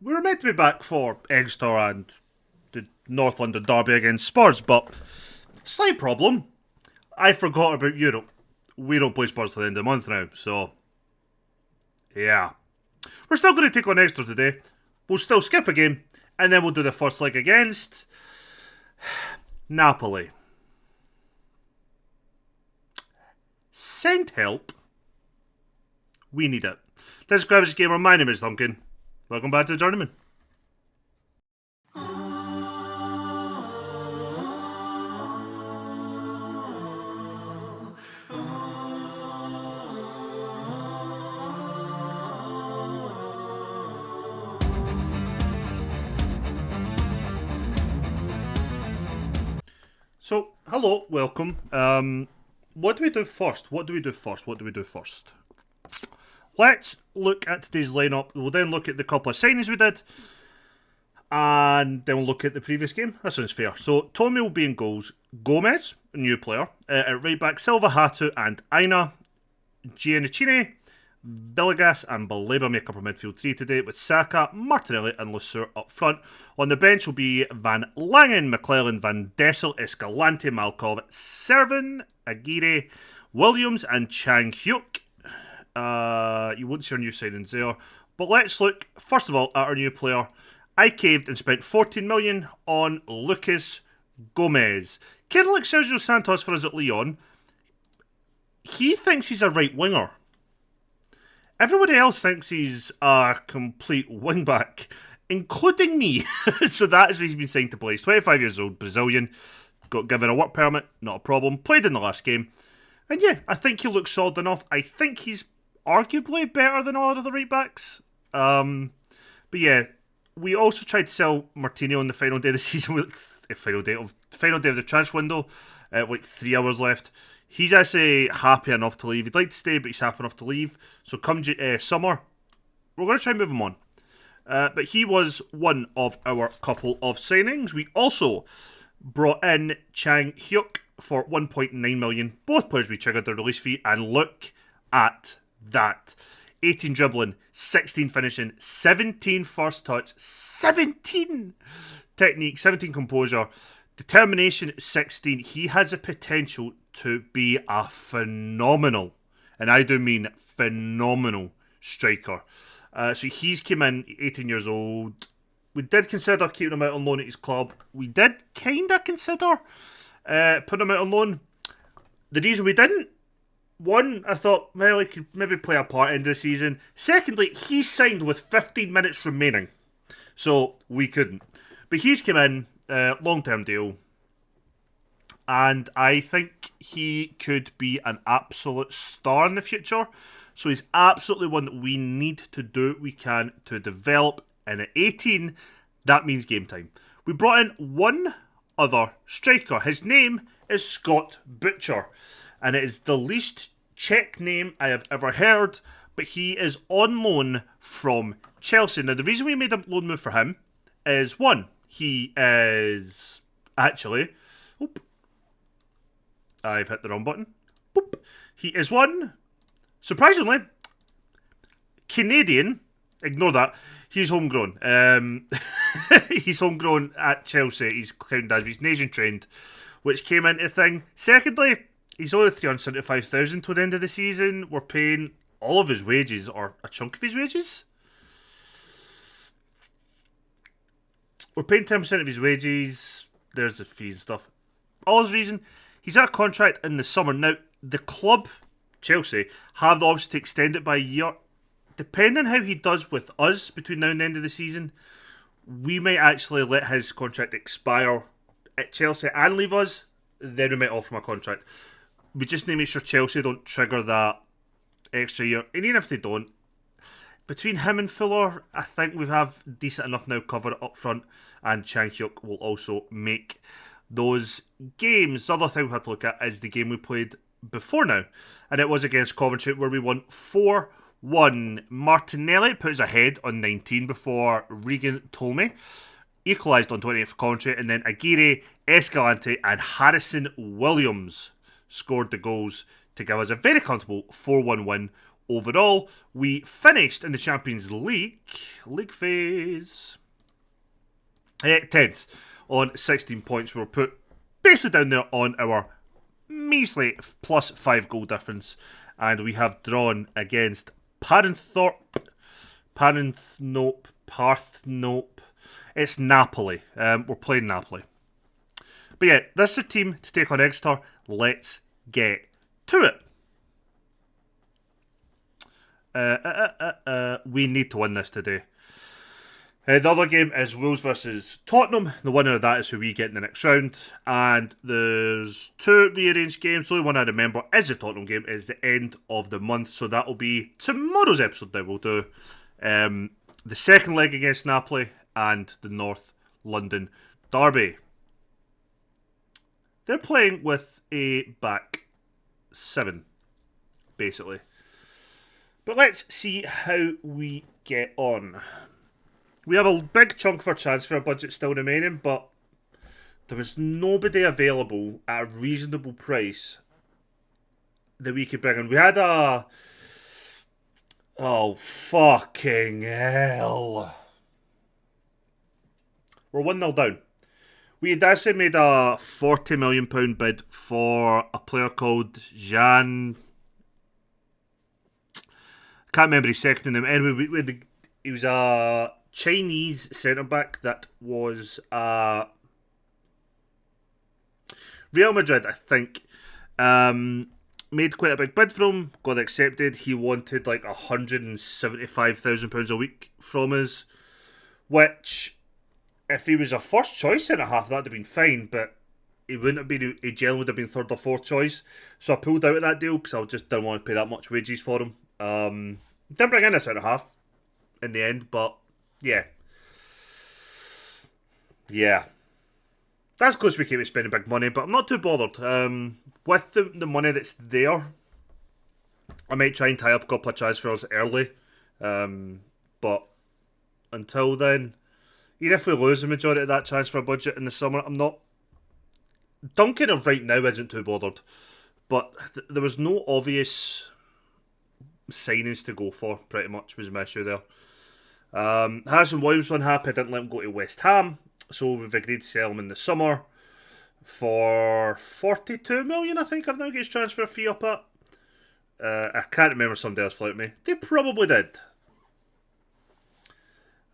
We were meant to be back for Exeter and the North London derby against Spurs, but slight problem. I forgot about Europe. We don't play Spurs till the end of the month now, so yeah. We're still going to take on Exeter today. We'll still skip a game, and then we'll do the first leg against Napoli. Send help. We need it. Let's grab this gamer. My name is Duncan. Welcome back to the Journeyman. So, hello, welcome. What do we do first? Let's look at today's lineup. We'll then look at the couple of signings we did, and then we'll look at the previous game. That sounds fair. So, Tommy will be in goals. Gomez, a new player. At right back, Silva, Hatu, and Aina. Giannichini, Villegas, and Baleba make up our midfield three today, with Saka, Martinelli, and Lusur up front. On the bench will be Van Langen, McClellan, Van Dessel, Escalante, Malkov, Servin, Aguirre, Williams, and Chang Hyuk. You won't see our new signings there. But let's look, first of all, at our new player. I caved and spent 14 million on Lucas Gomez. Kid like Sergio Santos for us at Lyon. He thinks he's a right winger. Everybody else thinks he's a complete wingback, including me. So that is why he's been signed to play. He's 25 years old, Brazilian. Got given a work permit, not a problem. Played in the last game. And yeah, I think he looks solid enough. I think he's arguably better than all of the right backs. But yeah, we also tried to sell Martino on the final day of the season. Final day of the transfer window. Like 3 hours left. He's actually happy enough to leave. He'd like to stay, but he's happy enough to leave. So come summer, we're going to try and move him on. But he was one of our couple of signings. We also brought in Chang Hyuk for 1.9 million. Both players we triggered their release fee, and look at that. 18 dribbling, 16 finishing, 17 first touch, 17 technique, 17 composure, determination 16. He has a potential to be a phenomenal, and I do mean phenomenal, striker. So he's came in, 18 years old. We did consider keeping him out on loan at his club. We did kind of consider putting him out on loan. The reason we didn't, one, I thought, well, he could maybe play a part in the season. Secondly, he signed with 15 minutes remaining, so we couldn't. But he's come in, long-term deal, and I think he could be an absolute star in the future. So he's absolutely one that we need to do what we can to develop. And at 18, that means game time. We brought in one other striker. His name is Scott Butcher, and it is the least Czech name I have ever heard, but he is on loan from Chelsea. Now, the reason we made a loan move for him is, one, he is actually... Oop, I've hit the wrong button. Boop. He is one, surprisingly, Canadian. Ignore that. He's homegrown. He's homegrown at Chelsea. He's counted as he's nation trained, which came into the thing. Secondly, he's only 375,000 to the end of the season. We're paying all of his wages, or a chunk of his wages. We're paying 10% of his wages. There's the fees and stuff. All his reason, he's out of contract in the summer. Now, the club, Chelsea, have the option to extend it by a year. Depending on how he does with us between now and the end of the season, we might actually let his contract expire at Chelsea and leave us. Then we might offer him a contract. We just need to make sure Chelsea don't trigger that extra year. And even if they don't, between him and Fuller, I think we have decent enough now covered up front, and Chang Hyuk will also make those games. The other thing we had to look at is the game we played before now, and it was against Coventry, where we won 4-1. Martinelli put us ahead on 19 before Regan Tolmie equalised on 28 for Coventry, and then Aguirre, Escalante, and Harrison Williams scored the goals to give us a very comfortable 4-1 win overall, we finished in the Champions League phase 10th on 16 points. We were put basically down there on our measly plus 5 goal difference, and we have drawn against Parthenope. It's Napoli. We're playing Napoli. But yeah, this is a team to take on Exeter. Let's get to it. We need to win this today. The other game is Wolves versus Tottenham. The winner of that is who we get in the next round. And there's 2 rearranged games. The only one I remember is the Tottenham game. It's the end of the month. So that will be tomorrow's episode that we'll do. The second leg against Napoli and the North London derby. They're playing with a back 7, basically. But let's see how we get on. We have a big chunk of our transfer budget still remaining, but there was nobody available at a reasonable price that we could bring in. We had a... Oh, fucking hell. We're 1-0 down. We had actually made a £40 million bid for a player called Jean... Can't remember his second name. Anyway, he was a Chinese centre-back that was Real Madrid, I think. Made quite a big bid for him, got accepted. He wanted like £175,000 a week from us, which, if he was a first choice centre-half, that would have been fine, but he wouldn't have been, he generally would have been third or fourth choice. So I pulled out of that deal because I just didn't want to pay that much wages for him. Didn't bring in a centre-half in the end, but yeah. That's close we came to spending big money, but I'm not too bothered. With the money that's there, I might try and tie up a couple of transfers early. But until then, even if we lose the majority of that transfer budget in the summer, I'm not... Duncan of right now isn't too bothered. But there was no obvious signings to go for, pretty much, was my issue there. Harrison Williams was unhappy. I didn't let him go to West Ham, so we've agreed to sell him in the summer for 42 million, I think I've now got his transfer fee up at. I can't remember, somebody else flew at me. They probably did.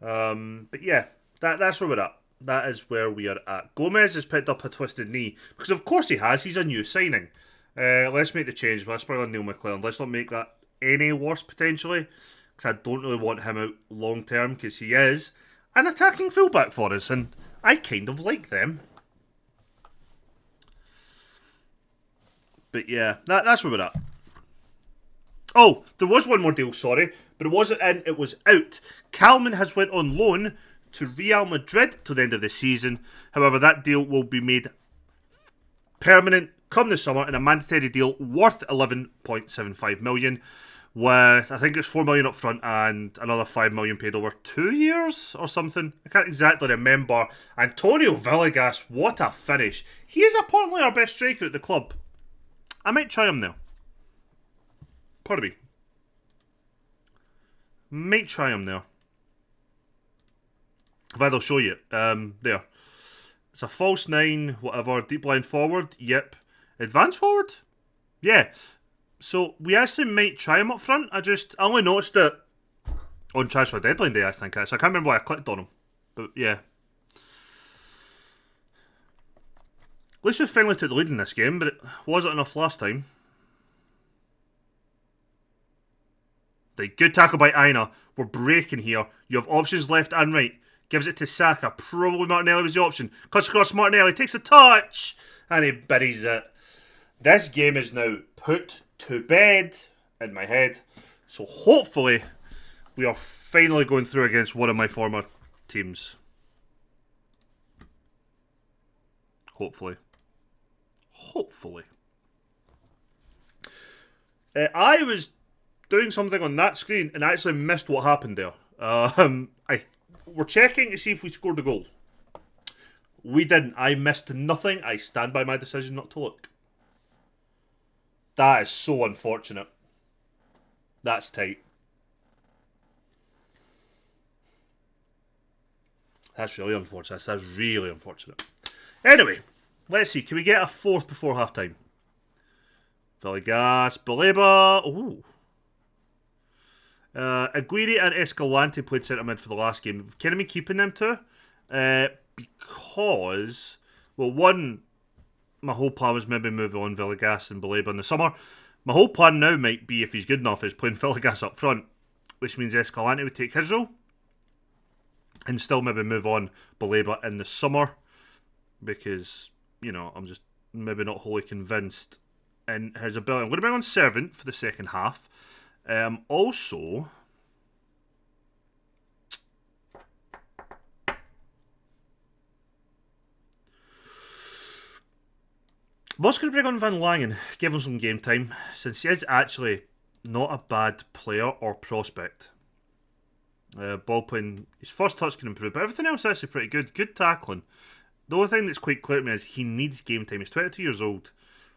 But yeah, that's where we're at. That is where we are at. Gomez has picked up a twisted knee, because of course he has. He's a new signing. Let's make the change. Let's bring on Neil McClelland. Let's not make that any worse, potentially, because I don't really want him out long term, because he is an attacking fullback for us, and I kind of like them. But yeah, that's where we're at. Oh, there was one more deal, sorry, but it wasn't in, it was out. Kalman has went on loan to Real Madrid till the end of the season. However, that deal will be made permanent come the summer in a mandatory deal worth 11.75 million, with I think it's 4 million up front and another 5 million paid over 2 years or something. I can't exactly remember. Antonio Villegas, what a finish. He is apparently our best striker at the club. I might try him now. Pardon me. Might try him there. In fact, I'll show you. There. It's a false 9, whatever. Deep line forward. Yep. Advance forward? Yeah. So, we actually might try him up front. I only noticed it on transfer deadline day, I think. So I can't remember why I clicked on him. But, yeah. At least we finally took the lead in this game, but it wasn't enough last time. The good tackle by Aina. We're breaking here. You have options left and right. Gives it to Saka. Probably Martinelli was the option. Cuts across Martinelli. Takes a touch. And he buries it. This game is now put to bed in my head. So hopefully we are finally going through against one of my former teams. Hopefully. I was doing something on that screen and actually missed what happened there. We're checking to see if we scored a goal. We didn't. I missed nothing. I stand by my decision not to look. That is so unfortunate. That's tight. That's really unfortunate. That's really unfortunate. Anyway, let's see. Can we get a fourth before halftime? Villegas, Baleba. Ooh. Aguirre and Escalante played centre mid for the last game. Can I be keeping them two? Because, well, one, my whole plan was maybe move on Villegas and Baleba in the summer. My whole plan now might be, if he's good enough, is playing Villegas up front, which means Escalante would take his role and still maybe move on Baleba in the summer because, you know, I'm just maybe not wholly convinced in his ability. I'm going to bring on Servant for the second half. Also, I'm also going to bring on Van Langen, give him some game time, since he is actually not a bad player or prospect. Ball playing, his first touch can improve, but everything else is actually pretty good. Good tackling. The only thing that's quite clear to me is he needs game time. He's 22 years old.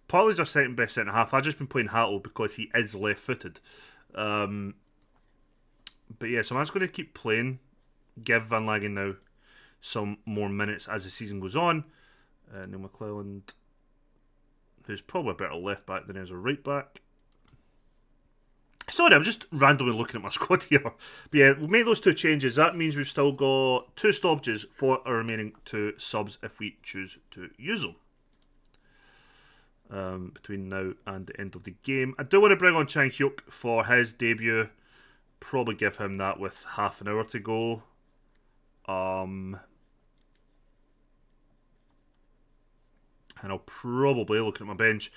Partly he's our second best centre half. I've just been playing Hatto because he is left-footed. But yeah, so I'm just going to keep playing. Give Van Langen now some more minutes as the season goes on. Neil McClelland, who's probably a better left back than he is a right back. Sorry, I'm just randomly looking at my squad here. But yeah, we'll make those two changes. That means we've still got 2 stoppages for our remaining 2 subs if we choose to use them. Between now and the end of the game. I do want to bring on Chang Hyuk for his debut. Probably give him that with half an hour to go. And I'll probably, looking at my bench,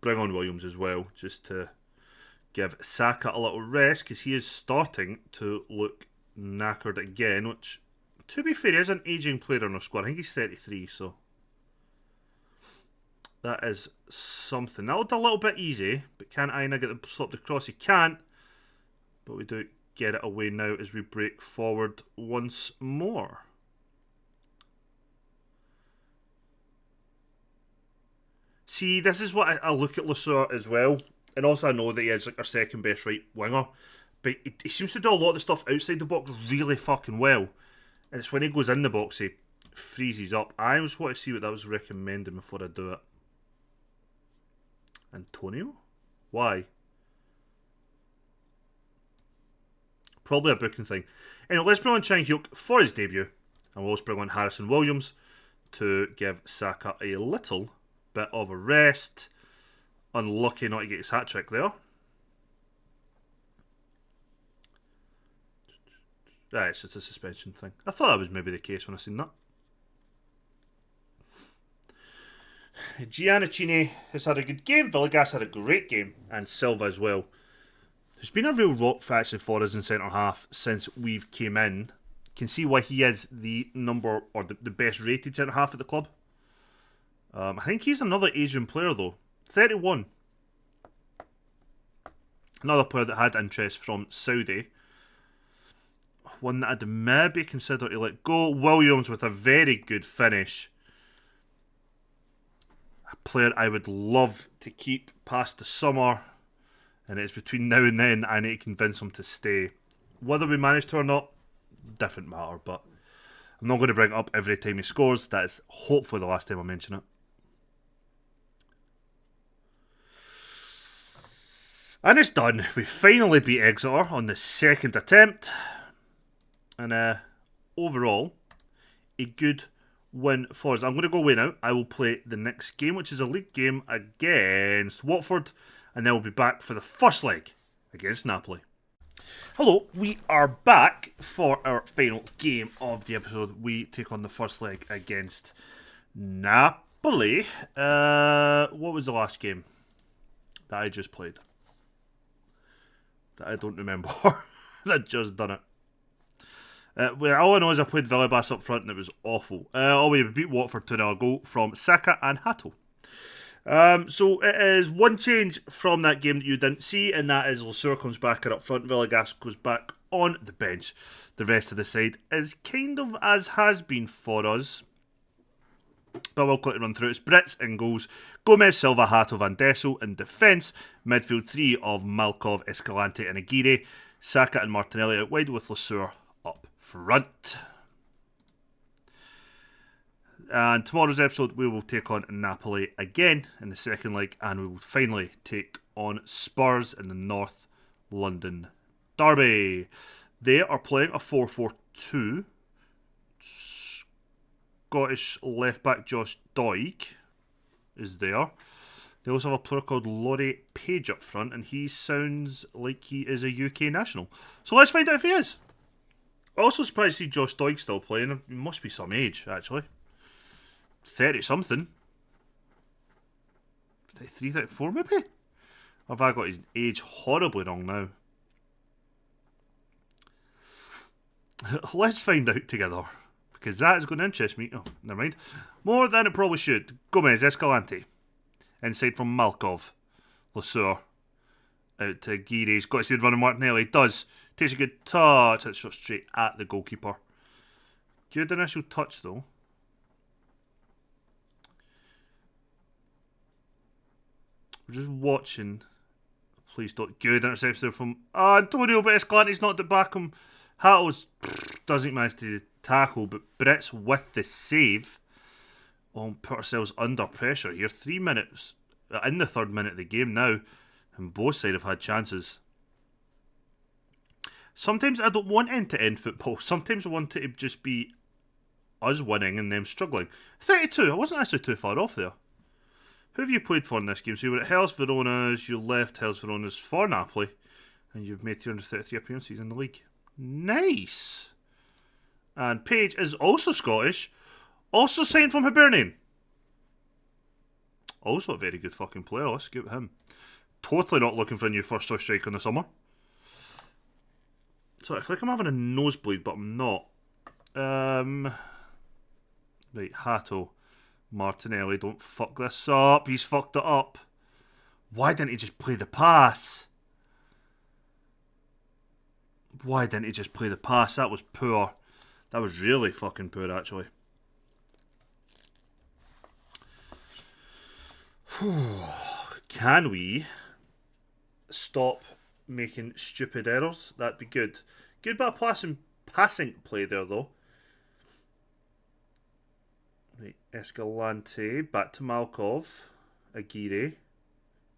bring on Williams as well, just to give Saka a little rest, because he is starting to look knackered again, which, to be fair, he is an ageing player in our squad. I think he's 33, so that is something. That looked a little bit easy, but can Aina get the stop the cross? He can't, but we do get it away now as we break forward once more. See, this is what I look at Lusur as well. And also I know that he is like our second best right winger. But he seems to do a lot of the stuff outside the box really fucking well. And it's when he goes in the box he freezes up. I just want to see what that was recommending before I do it. Antonio? Why? Probably a booking thing. Anyway, let's bring on Chang Hyuk for his debut. And we'll also bring on Harrison Williams to give Saka a little bit of a rest. Unlucky not to get his hat-trick there. It's just a suspension thing. I thought that was maybe the case when I seen that. Giannichini has had a good game. Villegas had a great game. And Silva as well. There's been a real rock faction for us in centre-half since we've came in. Can see why he is the number, or the best rated centre-half at the club. I think he's another Asian player though. 31. Another player that had interest from Saudi. One that I'd maybe consider to let go. Williams with a very good finish. A player I would love to keep past the summer. And it's between now and then I need to convince him to stay. Whether we manage to or not, different matter. But I'm not going to bring it up every time he scores. That is hopefully the last time I mention it. And it's done. We finally beat Exeter on the second attempt. And overall, a good win for us. I'm going to go away now. I will play the next game, which is a league game against Watford. And then we'll be back for the first leg against Napoli. Hello, we are back for our final game of the episode. We take on the first leg against Napoli. What was the last game that I just played? That I don't remember. I just done it. All I know is I played Villegas up front and it was awful. We beat Watford 2-0 goal from Saka and Hatto. So it is one change from that game that you didn't see, and that is Lusur comes back up front, Villegas goes back on the bench. The rest of the side is kind of as has been for us. But we'll quickly run through it. It's Brits in goals. Gomez, Silva, Hato, Van Dessel in defence. Midfield three of Malkov, Escalante and Aguirre. Saka and Martinelli out wide with Lesueur up front. And tomorrow's episode we will take on Napoli again in the second leg, and we will finally take on Spurs in the North London derby. They are playing a 4-4-2. Scottish left back Josh Doig is there. They also have a player called Laurie Page up front, and he sounds like he is a UK national. So let's find out if he is. Also surprised to see Josh Doig still playing. He must be some age, actually. 30 something. 33, 34 maybe? Or have I got his age horribly wrong now? Let's find out together, because that is going to interest me. Oh, never mind. More than it probably should. Gomez, Escalante. Inside from Malkov. Lesueur. Out to Aguirre. He's got to see the running Martinelli. Does. Takes a good touch. It's shot straight at the goalkeeper. Good initial touch though. We're just watching. Please don't. Good interception there from Antonio, but Escalante's knocked it back him. Hattles doesn't manage to tackle, but Brits with the save. We'll put ourselves under pressure here. 3 minutes in the third minute of the game now, and both sides have had chances. Sometimes I don't want end-to-end football. Sometimes I want it to just be us winning and them struggling. 32. I wasn't actually too far off there. Who have you played for in this game? So you were at Hellas Verona's, you left Hellas Verona's for Napoli, and you've made 233 appearances in the league. Nice! And Page is also Scottish, also signed from Hibernian. Also a very good fucking player, let's scout him. Totally not looking for a new first choice striker in the summer. Sorry, I feel like I'm having a nosebleed, but I'm not. Right, Hato. Martinelli, don't fuck this up. He's fucked it up. Why didn't he just play the pass? Why didn't he just play the pass? That was poor. That was really fucking poor, actually. Can we stop making stupid errors? That'd be good. Good bit of passing play there, though. Right, Escalante, back to Malkov, Aguirre,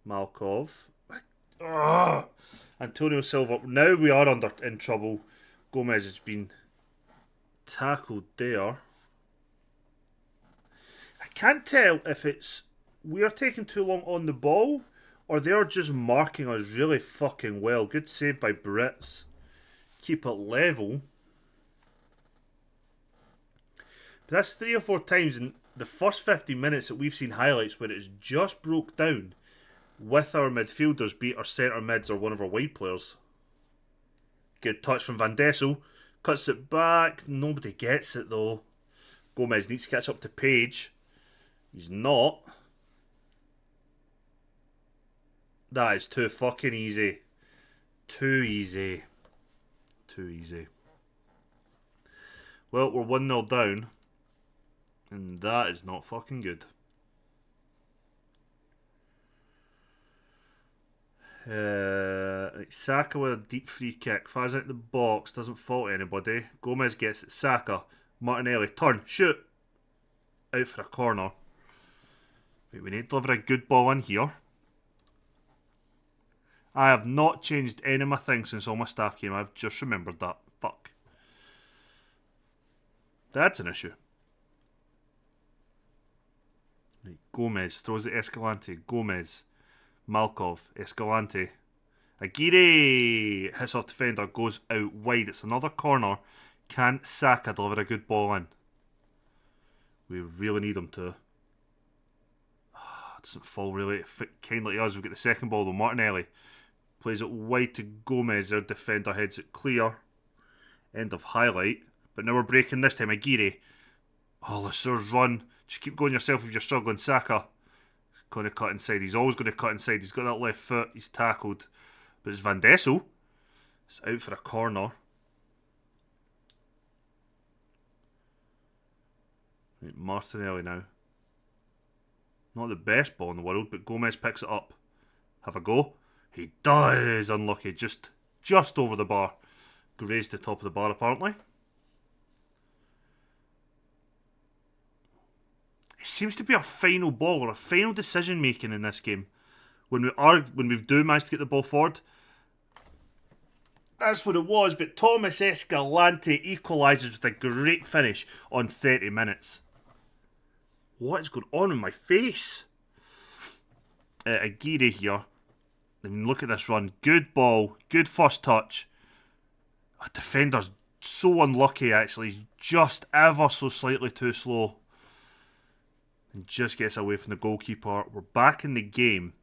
Malkov, Antonio Silva. Now we are in trouble. Gomez has been tackled there. I can't tell if it's we are taking too long on the ball or they are just marking us really fucking well. Good save by Brits. Keep it level. But that's 3 or 4 times in the first 50 minutes that we've seen highlights where it's just broke down with our midfielders, be it our centre mids or one of our wide players. Good touch from Van Dessel. Cuts it back. Nobody gets it though. Gomez needs to catch up to Page. He's not. That is too fucking easy. Too easy. Too easy. Well, we're 1-0 down. And that is not fucking good. Saka with a deep free kick. Fires out the box. Doesn't fault anybody. Gomez gets it. Saka. Martinelli. Turn. Shoot. Out for a corner. Wait, we need to deliver a good ball in here. I have not changed any of my things since all my staff came. I've just remembered that. Fuck. That's an issue. Right, Gomez throws it Escalante. Gomez. Malkov. Escalante. Aguirre hits off defender. Goes out wide. It's another corner. Can Saka deliver a good ball in? We really need him to. Doesn't fall really kindly to us. We've got the second ball though. Martinelli plays it wide to Gomez. Their defender heads it clear. End of highlight. But now we're breaking this time. Aguirre. Oh, Lesueur's run. Just keep going yourself if you're struggling. Saka. He's going to cut inside. He's always going to cut inside. He's got that left foot. He's tackled. But it's Van Dessel. It's out for a corner. Right, Martinelli now. Not the best ball in the world, but Gomez picks it up. Have a go. He does. Unlucky. Just over the bar. Grazed the top of the bar, apparently. It seems to be our final ball, or our final decision making in this game. When we do manage to get the ball forward. That's what it was, but Thomas Escalante equalises with a great finish on 30 minutes. What is going on in my face? Aguirre here. I mean, look at this run. Good ball. Good first touch. A defender's so unlucky, actually. He's just ever so slightly too slow. And just gets away from the goalkeeper. We're back in the game.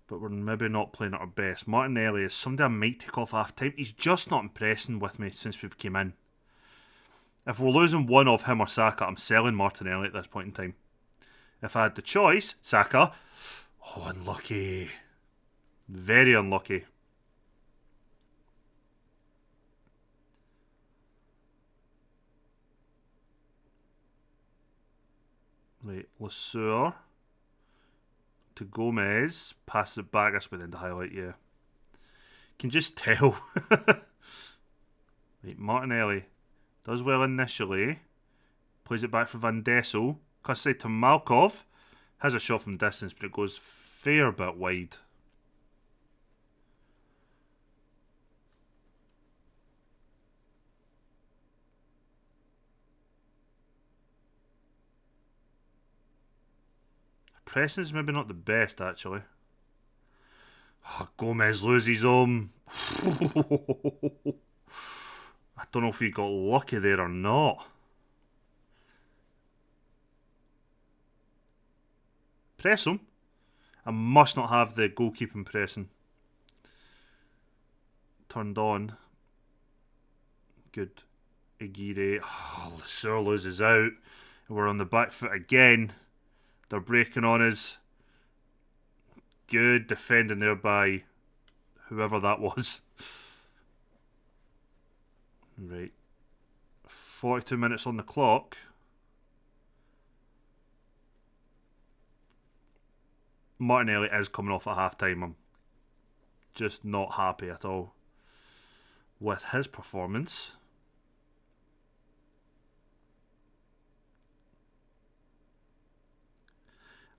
But we're maybe not playing at our best. Martinelli is somebody I might take off half time. He's just not impressing with me since we've came in. If we're losing one of him or Saka, I'm selling Martinelli at this point in time. If I had the choice, Saka. Oh, unlucky. Very unlucky. Right, Lesueur to Gomez. Passes it back. That's within the highlight, yeah. Can just tell. Right, Martinelli does well initially. Plays it back for Van Dessel. Cuts it to Malkov. Has a shot from distance, but it goes fair bit wide. Pressing's maybe not the best, actually. Oh, Gomez loses him. I don't know if he got lucky there or not. Press him. I must not have the goalkeeping pressing turned on. Good. Aguirre. Oh, Lesueur loses out. We're on the back foot again. They're breaking on us. Good defending there by whoever that was. Right. 42 minutes on the clock. Martinelli is coming off at half time. I'm just not happy at all with his performance.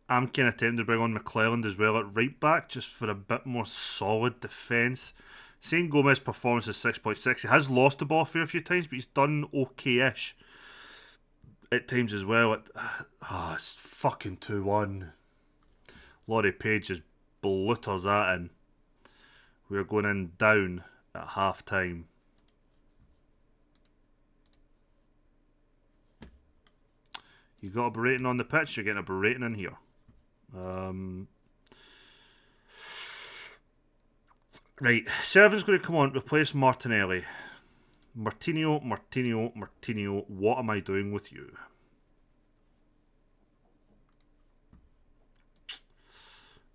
I'm kind of tempted to bring on McClelland as well at right back, just for a bit more solid defence. Saying Gomez's performance is 6.6. He has lost the ball a fair few times, but he's done okay-ish at times as well. It's fucking 2-1. Laurie Page just blooters that in. We're going in down at half time. You got a berating on the pitch, you're getting a berating in here. Right, Servan's going to come on to replace Martinelli. Martinho, what am I doing with you?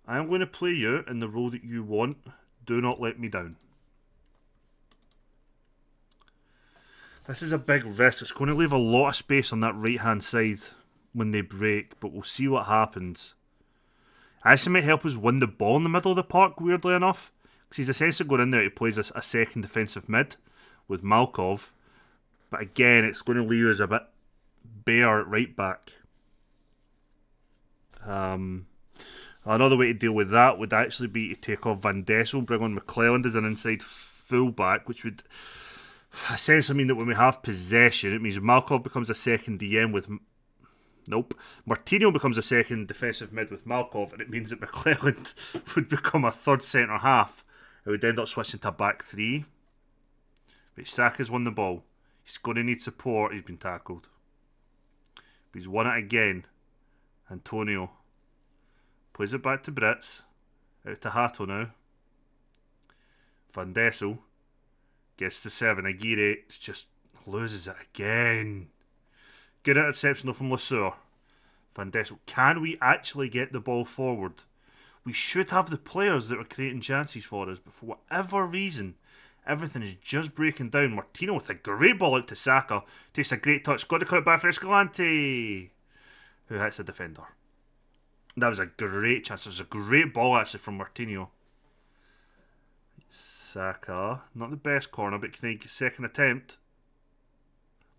I am going to play you in the role that you want. Do not let me down. This is a big risk. It's going to leave a lot of space on that right-hand side when they break, but we'll see what happens. Actually might help us win the ball in the middle of the park, weirdly enough, because he's essentially going in there to play a second defensive mid with Malkov, but again, it's going to leave us a bit bare at right back. Another way to deal with that would actually be to take off Van Dessel, bring on McClelland as an inside fullback, which would essentially mean that when we have possession, it means Malkov becomes a second DM with... Nope. Martinho becomes a second defensive mid with Malkov, and it means that McClelland would become a third centre half. It would end up switching to a back three. But Saka's won the ball. He's going to need support. He's been tackled. But he's won it again. Antonio plays it back to Brits. Out to Hato now. Van Dessel gets to 7. Aguirre just loses it again. Good interception though from Lesueur. Van Dessel. Can we actually get the ball forward? We should have the players that are creating chances for us, but for whatever reason, everything is just breaking down. Martino with a great ball out to Saka. Takes a great touch. Got to cut it back for Escalante, who hits a defender. That was a great chance. It was a great ball, actually, from Martinho. Saka. Not the best corner, but can he get second attempt?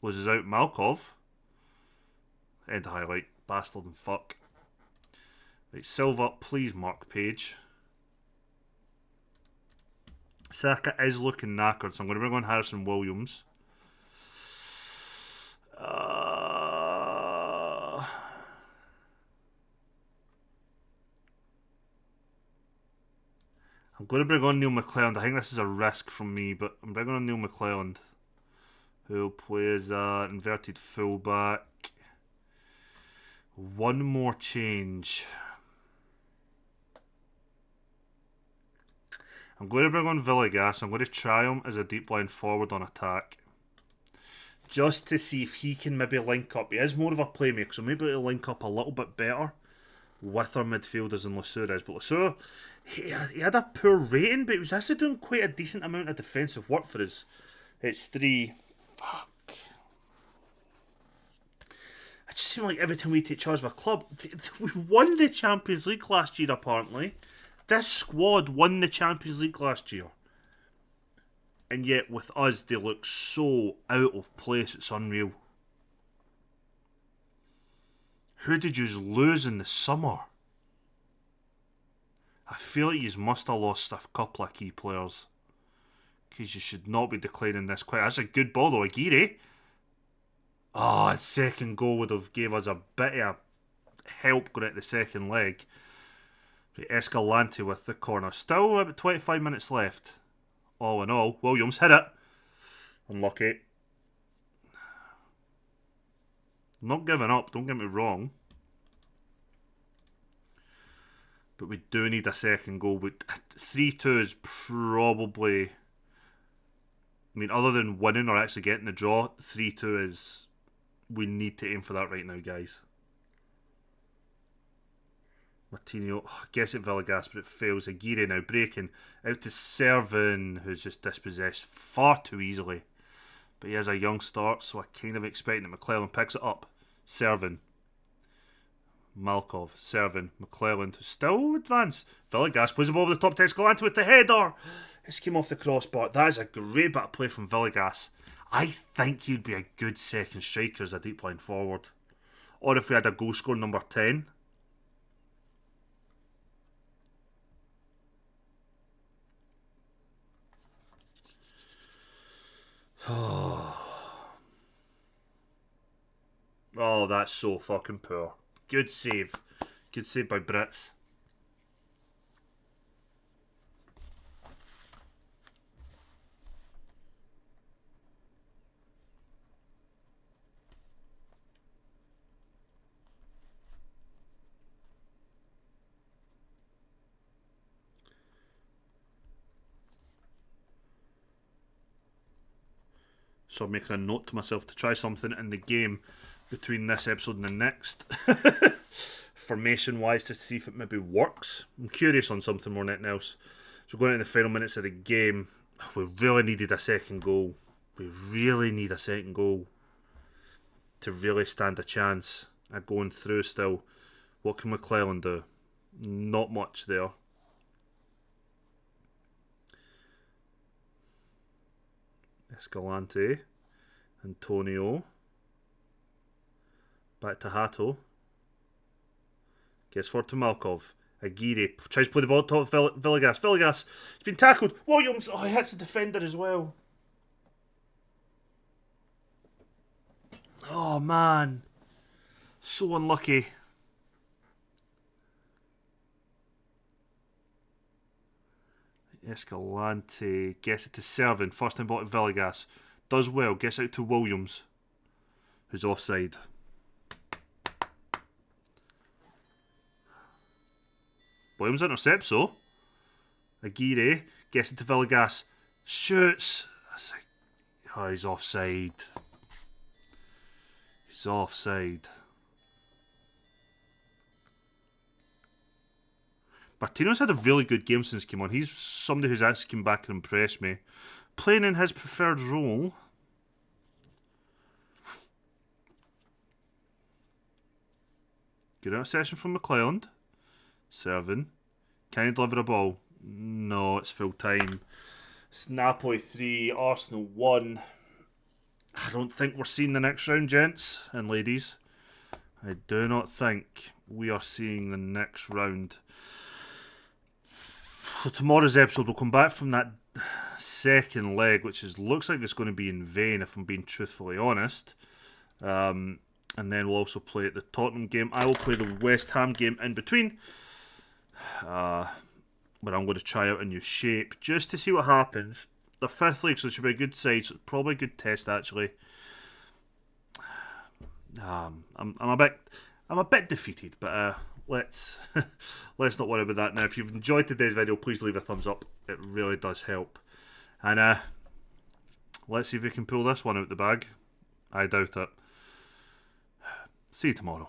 Loses out Malkov. End highlight. Bastard and fuck. Right, Silva, please mark Page. Saka is looking knackered, so I'm going to bring on Harrison Williams. I'm going to bring on Neil McClelland. I think this is a risk from me, but I'm bringing on Neil McClelland, who plays inverted fullback. One more change. I'm going to bring on Villegas. I'm going to try him as a deep line forward on attack. Just to see if he can maybe link up. He is more of a playmaker, so maybe he'll link up a little bit better with our midfielders than Lasura is. But Lasura, he had a poor rating, but he was actually doing quite a decent amount of defensive work for us. It's 3. Fuck. It just seems like every time we take charge of a club, we won the Champions League last year, apparently. This squad won the Champions League last year. And yet, with us, they look so out of place, it's unreal. Who did you lose in the summer? I feel like you must have lost a couple of key players. Because you should not be declaring this quite. That's a good ball though, Aguirre. A second goal would have gave us a bit of help going at the second leg. Escalante with the corner. Still about 25 minutes left. All in all, Williams hit it. Unlucky. Not giving up, don't get me wrong. But we do need a second goal. 3-2 is probably... I mean, other than winning or actually getting the draw, 3-2 is... We need to aim for that right now, guys. Martinho, guess at Villegas, but it fails. Aguirre now breaking out to Servin, who's just dispossessed far too easily. But he has a young start, so I kind of expect that McClelland picks it up. Servin. Malkov, Servin, McClelland, who still advance. Villegas plays the ball over the top to Escalante with the header. This came off the crossbar. That is a great bit of play from Villegas. I think he'd be a good second striker as a deep line forward. Or if we had a goal scorer number 10. Oh, that's so fucking poor. Good save. Good save by Brits. So I'm making a note to myself to try something in the game between this episode and the next. Formation wise, to see if it maybe works. I'm curious on something more than anything else. So going into the final minutes of the game, we really needed a second goal. We really need a second goal to really stand a chance at going through still. What can McClelland do? Not much there. Escalante, Antonio, back to Hato, gets forward to Malkov, Aguirre tries to play the ball top Villegas, Villegas, he's been tackled, Williams, he hits the defender as well. Oh man, so unlucky. Escalante gets it to Servin. First time ball to Villegas. Does well. Gets out to Williams, who's offside. Williams intercepts though. Aguirre gets it to Villegas. Shoots. He's offside. He's offside. Martino's had a really good game since he came on. He's somebody who's actually come back and impressed me. Playing in his preferred role. Good interception from McClelland. Serving. Can he deliver a ball? No, it's full time. It's Napoli 3, Arsenal 1. I don't think we're seeing the next round, gents and ladies. I do not think we are seeing the next round. So tomorrow's episode will come back from that second leg, which looks like it's going to be in vain if I'm being truthfully honest. And then we'll also play the Tottenham game. I will play the West Ham game in between. But I'm going to try out a new shape just to see what happens. The fifth league, so it should be a good side. So it's probably a good test actually. I'm a bit defeated, but let's not worry about that now. If you've enjoyed today's video, please leave a thumbs up. It really does help. And let's see if we can pull this one out the bag. I doubt it. See you tomorrow.